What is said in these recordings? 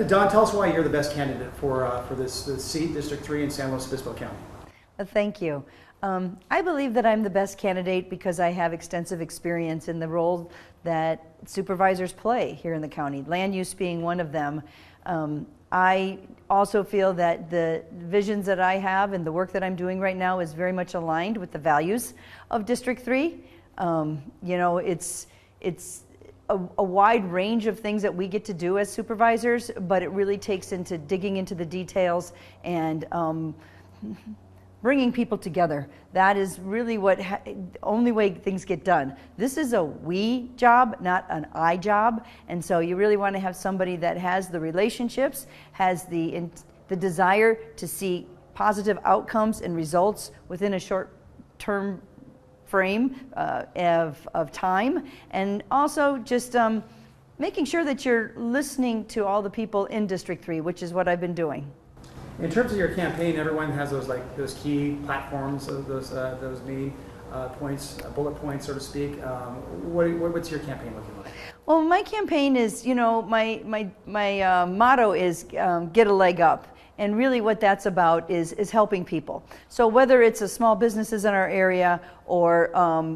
Don, tell us why you're the best candidate for this seat, District 3 in San Luis Obispo County. Thank you. I believe that I'm the best candidate because I have extensive experience in the role that supervisors play here in the county, land use being one of them. I also feel that the visions that I have and the work that I'm doing right now is very much aligned with the values of District 3. You know, it's a wide range of things that we get to do as supervisors, but it really takes into digging into the details and bringing people together. That is really what only way things get done. This is a we job, not an I job, and so you really want to have somebody that has the relationships, has the desire to see positive outcomes and results within a short-term frame of time, and also just making sure that you're listening to all the people in District 3, which is what I've been doing. In terms of your campaign, everyone has those key platforms, those main points, bullet points, so to speak. What's your campaign looking like? Well, my campaign is, you know, my motto is get a leg up. And really what that's about is helping people. So whether it's the small businesses in our area or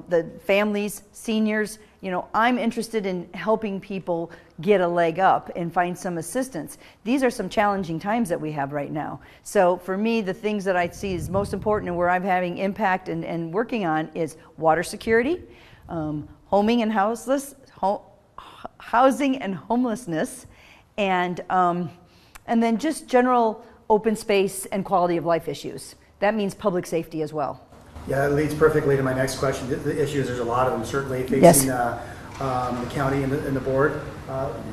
the families, seniors, you know, I'm interested in helping people get a leg up and find some assistance. These are some challenging times that we have right now. So for me, the things that I see is most important and where I'm having impact and working on is water security, housing and homelessness, and then just general open space and quality of life issues. That means public safety as well. Yeah, that leads perfectly to my next question. The issues, there's a lot of them certainly facing yes. The county and the board.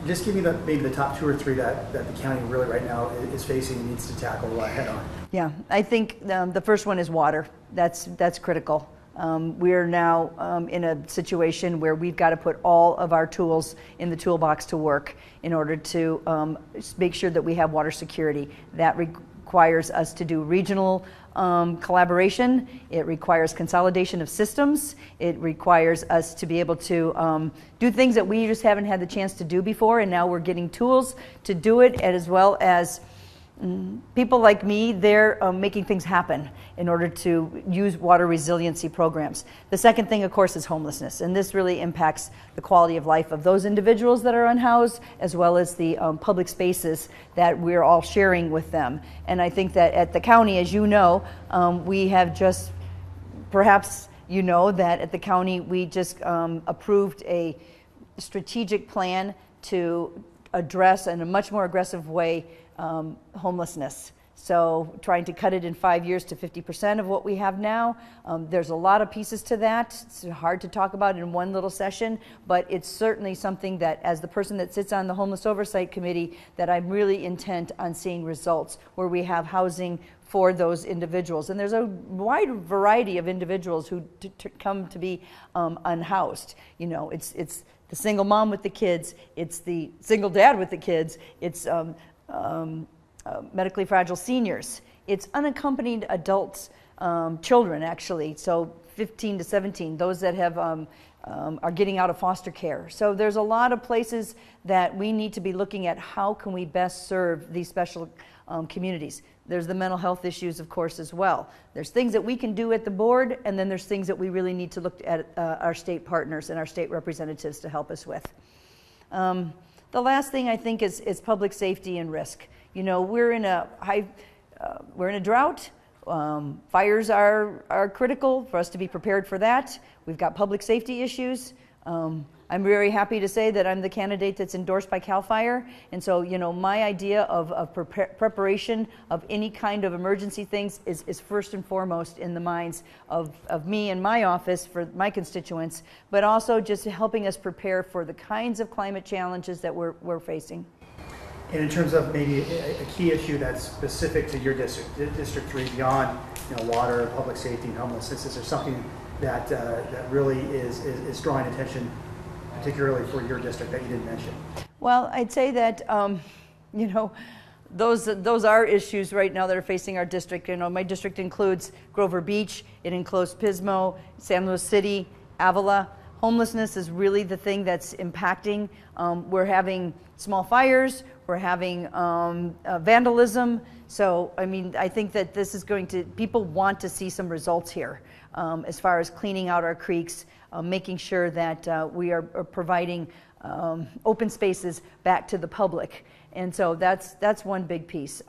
Just give me maybe the top 2 or 3 that the county really right now is facing and needs to tackle head on. Yeah, I think the first one is water. That's critical. We're now in a situation where we've got to put all of our tools in the toolbox to work in order to make sure that we have water security. That requires us to do regional collaboration. It requires consolidation of systems. It requires us to be able to do things that we just haven't had the chance to do before, and now we're getting tools to do it, as well as people like me, they're making things happen in order to use water resiliency programs. The second thing, of course, is homelessness, and this really impacts the quality of life of those individuals that are unhoused, as well as the public spaces that we're all sharing with them. And I think that at the county, as you know, we have just, perhaps you know that at the county we just approved a strategic plan to address in a much more aggressive way homelessness. So trying to cut it in 5 years to 50% of what we have now. There's a lot of pieces to that. It's hard to talk about in one little session, but it's certainly something that, as the person that sits on the Homeless Oversight Committee, that I'm really intent on seeing results where we have housing for those individuals. And there's a wide variety of individuals who come to be unhoused. You know, it's the single mom with the kids, it's the single dad with the kids, it's medically fragile seniors. It's unaccompanied adults, children actually, so 15 to 17, those that have are getting out of foster care. So there's a lot of places that we need to be looking at how can we best serve these special communities. There's the mental health issues, of course, as well. There's things that we can do at the board, and then there's things that we really need to look at our state partners and our state representatives to help us with. The last thing I think is public safety and risk. You know, we're in a drought. Fires are critical for us to be prepared for that. We've got public safety issues. I'm very happy to say that I'm the candidate that's endorsed by CAL FIRE, and so, you know, my idea of preparation of any kind of emergency things is first and foremost in the minds of me and my office for my constituents, but also just helping us prepare for the kinds of climate challenges that we're facing. And in terms of maybe a key issue that's specific to your district, District 3, beyond, you know, water, public safety, and homelessness, is there something that really is drawing attention, particularly for your district, that you didn't mention? Well, I'd say that you know, those are issues right now that are facing our district. You know, my district includes Grover Beach, it includes Pismo, San Luis City, Avila. Homelessness is really the thing that's impacting. We're having small fires, We're having vandalism. So, I mean, I think that this is going to, people want to see some results here as far as cleaning out our creeks, making sure that we are providing open spaces back to the public. And so that's one big piece.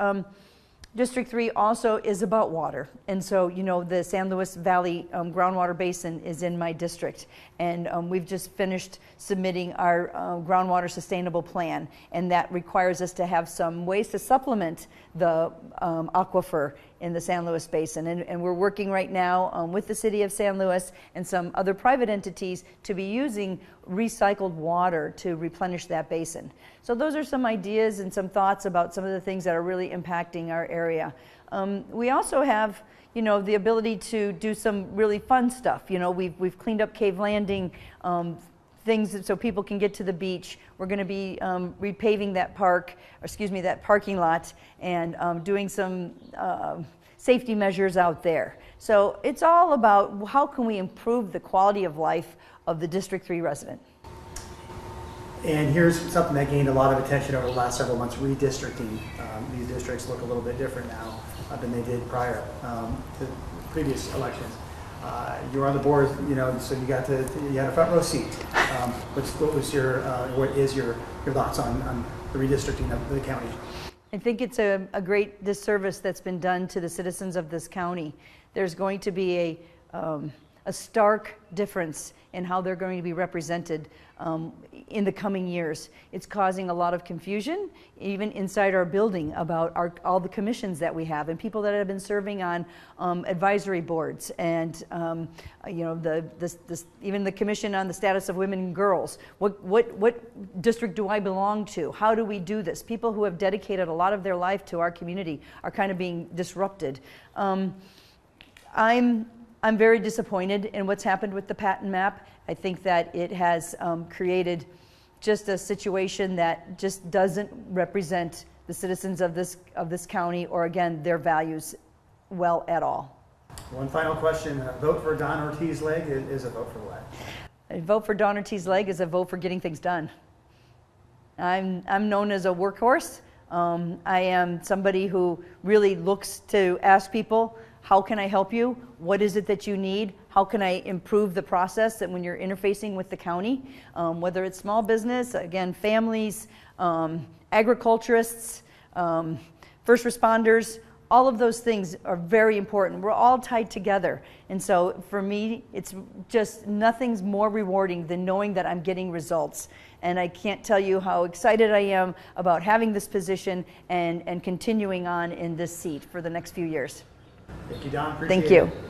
District 3 also is about water. And so, you know, the San Luis Valley groundwater basin is in my district. And we've just finished submitting our groundwater sustainable plan. And that requires us to have some ways to supplement the aquifer in the San Luis Basin. And we're working right now with the city of San Luis and some other private entities to be using recycled water to replenish that basin. So those are some ideas and some thoughts about some of the things that are really impacting our area. We also have, you know, the ability to do some really fun stuff. You know, we've cleaned up Cave Landing, things so people can get to the beach. We're going to be repaving that that parking lot, and doing some safety measures out there. So it's all about how can we improve the quality of life of the District 3 resident. And here's something that gained a lot of attention over the last several months: redistricting. These districts look a little bit different now than they did prior to previous elections. You were on the board, you know, so you had a front row seat. What is your thoughts on the redistricting of the county? I think it's a great disservice that's been done to the citizens of this county. There's going to be a stark difference in how they're going to be represented in the coming years. It's causing a lot of confusion, even inside our building, about all the commissions that we have and people that have been serving on advisory boards, and you know, even the commission on the status of women and girls. What district do I belong to? How do we do this? People who have dedicated a lot of their life to our community are kind of being disrupted. I'm very disappointed in what's happened with the patent map. I think that it has created just a situation that just doesn't represent the citizens of this county, or again, their values well at all. One final question: a vote for Don Ortiz Legg is a vote for what? A vote for Don Ortiz Legg is a vote for getting things done. I'm known as a workhorse. I am somebody who really looks to ask people, how can I help you? What is it that you need? How can I improve the process that when you're interfacing with the county? Whether it's small business, again, families, agriculturists, first responders, all of those things are very important. We're all tied together. And so for me, it's just nothing's more rewarding than knowing that I'm getting results. And I can't tell you how excited I am about having this position and continuing on in this seat for the next few years. Thank you, Don. Appreciate Thank you. it.